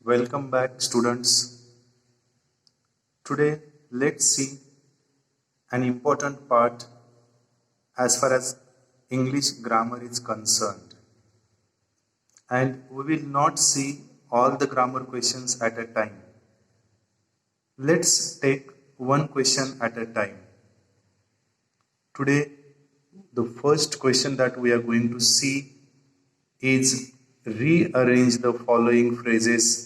Welcome back, students. Today, let's see an important part as far as English grammar is concerned. And we will not see all the grammar questions at a time. Let's take one question at a time. Today, the first question that we are going to see is rearrange the following phrases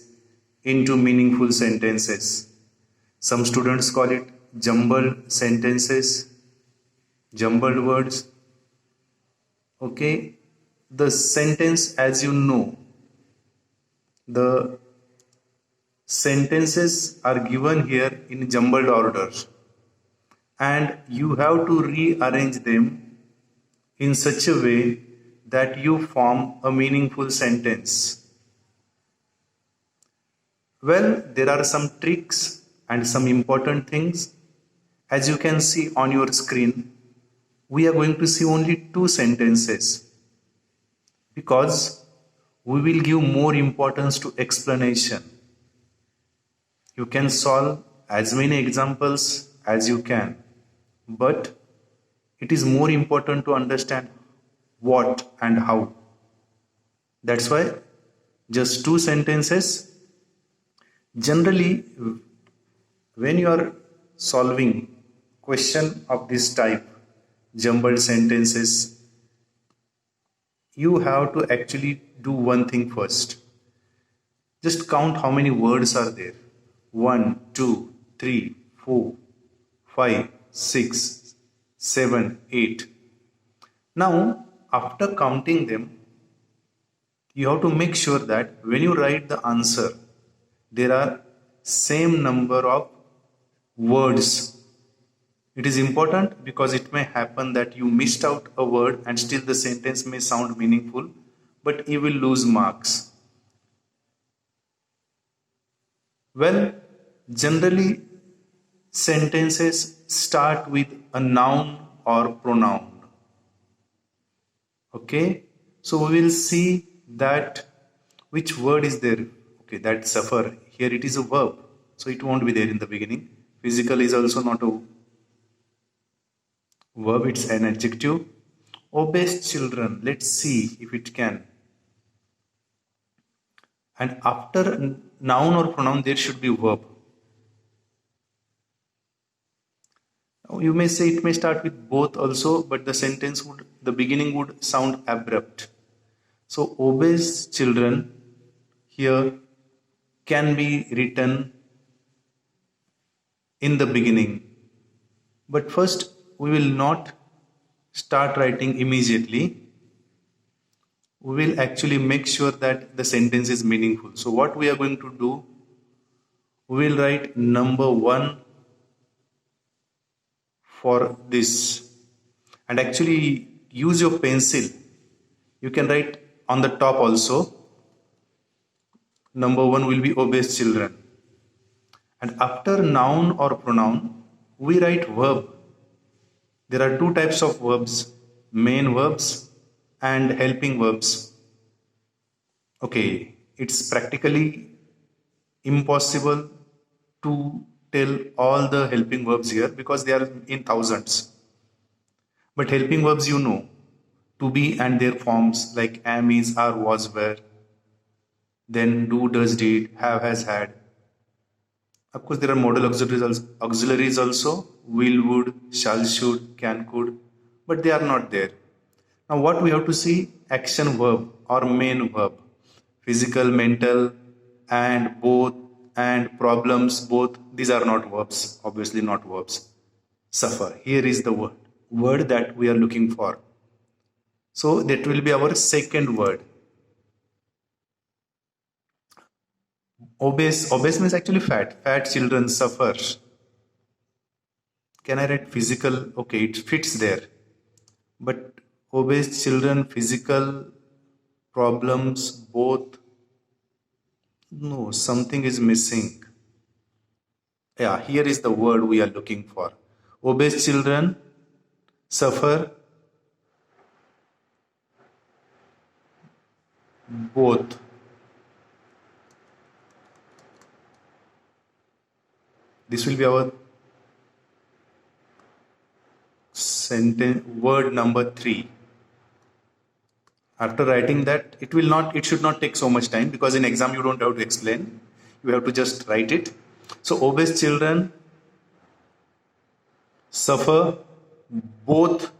into meaningful sentences. Some students call it jumbled sentences, jumbled words. Okay, the sentence, as you know, the sentences are given here in jumbled order, and you have to rearrange them in such a way that you form a meaningful sentence. Well, there are some tricks and some important things. As you can see on your screen, we are going to see only two sentences because we will give more importance to explanation. You can solve as many examples as you can, but it is more important to understand what and how. That's why just two sentences. Generally, when you are solving question of this type, jumbled sentences, you have to actually do one thing first. Just count how many words are there. 1, 2, 3, 4, 5, 6, 7, 8. Now, after counting them, you have to make sure that when you write the answer, there are same number of words. It is important because it may happen that you missed out a word and still the sentence may sound meaningful, but you will lose marks. Well, generally sentences start with a noun or pronoun. Okay, so we will see that which word is there. Okay, that suffer. Here it is a verb, so it won't be there in the beginning. Physical is also not a verb, it's an adjective. Obeys children. Let's see if it can. And after noun or pronoun, there should be verb. Now, you may say it may start with both also, but the beginning would sound abrupt. So obeys children here can be written in the beginning. But first, we will not start writing immediately. We will actually make sure that the sentence is meaningful. So what we are going to do, we will write number 1 for this. And actually use your pencil. You can write on the top also. Number 1 will be obeys children. And after noun or pronoun, we write verb. There are two types of verbs, main verbs and helping verbs. Okay, it's practically impossible to tell all the helping verbs here because they are in thousands. But helping verbs you know, to be and their forms like am, is, are, was, were, then do, does, did, have, has, had. Of course, there are modal auxiliaries also, will, would, shall, should, can, could, but they are not there. Now what we have to see, action verb or main verb, physical, mental, and both, and problems, both, these are not verbs, obviously not verbs. Suffer, here is the word that we are looking for. So that will be our second word. Obeys means actually fat children suffer. Can I write physical? Okay, it fits there. But obeys children, physical, problems, both. No, something is missing. Yeah, here is the word we are looking for. Obeys children, suffer, both. This will be our sentence word number 3. After writing that, it should not take so much time, because in exam you don't have to explain. You have to just write it. So obese children suffer both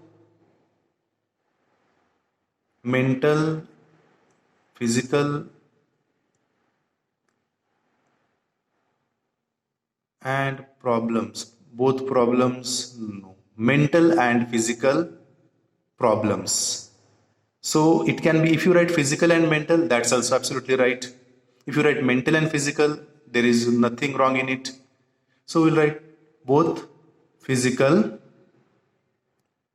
mental, physical, and problems. Both problems, no. Mental and physical problems. So it can be, if you write physical and mental, that's also absolutely right. If you write mental and physical, there is nothing wrong in it. So we'll write both physical.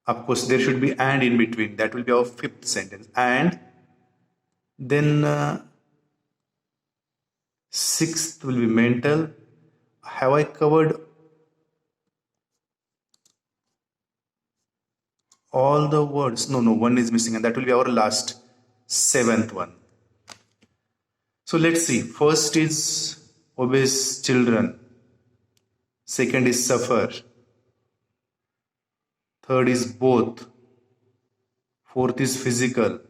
Of course, there should be and in between. That will be our 5th sentence. And then 6th will be mental. Have I covered all the words? No, one is missing, and that will be our last 7th one. So let's see. First is obese children. Second is suffer. Third is both. Fourth is physical.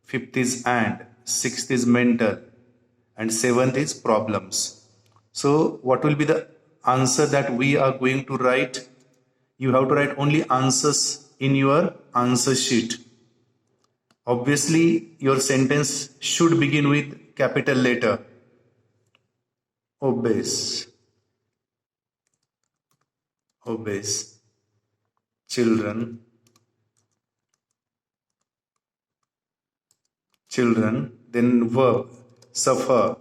Fifth is and. Sixth is mental. And 7th is problems. So what will be the answer that we are going to write? You have to write only answers in your answer sheet. Obviously, your sentence should begin with capital letter. Obese. Obese. Children. Then verb. Suffer.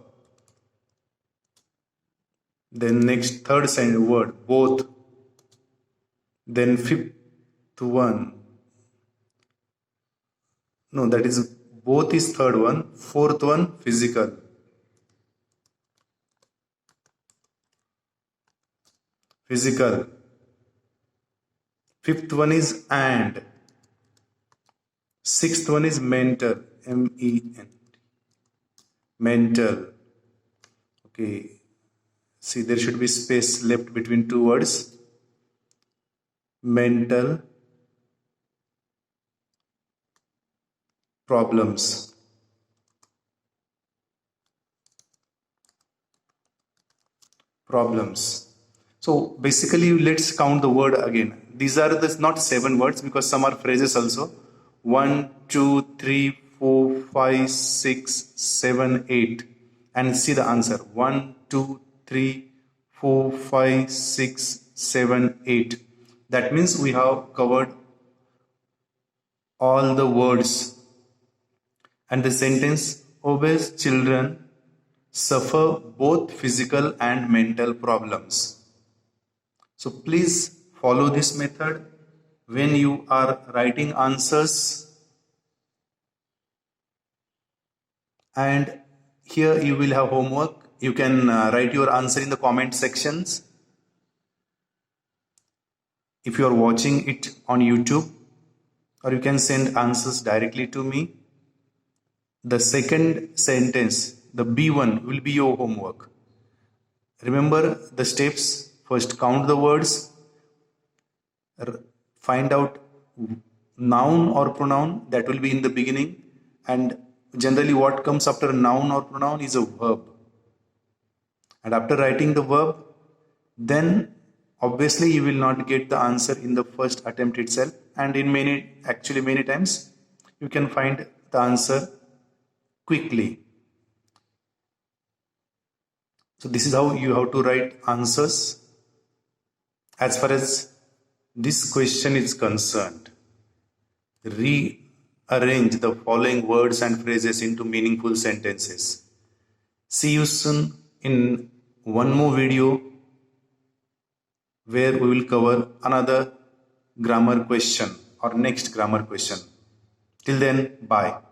Then next third word. Both. Then 5th one. No, that is both is third one. 4th one, physical. Physical. 5th one is and. 6th one is mental. MEN. Mental. Okay. See, there should be space left between two words. Mental problems. So basically, let's count the word again. These are not 7 words, because some are phrases also. 1, 2, 3, 4, 5, 6, 7, 8. And see the answer. 1, 2, 3, 4, 5, 6, 7, 8. That means we have covered all the words. And the sentence, obese children suffer both physical and mental problems. So please follow this method when you are writing answers. And here you will have homework. You can write your answer in the comment sections. If you are watching it on YouTube, or you can send answers directly to me. The second sentence, the B1, will be your homework. Remember the steps. First, count the words. Find out noun or pronoun that will be in the beginning. And generally what comes after noun or pronoun is a verb. And after writing the verb, then obviously you will not get the answer in the first attempt itself. And in many times, you can find the answer quickly. So this is how you have to write answers. As far as this question is concerned, rearrange the following words and phrases into meaningful sentences. See you soon in one more video where we will cover another grammar question or next grammar question. Till then, bye.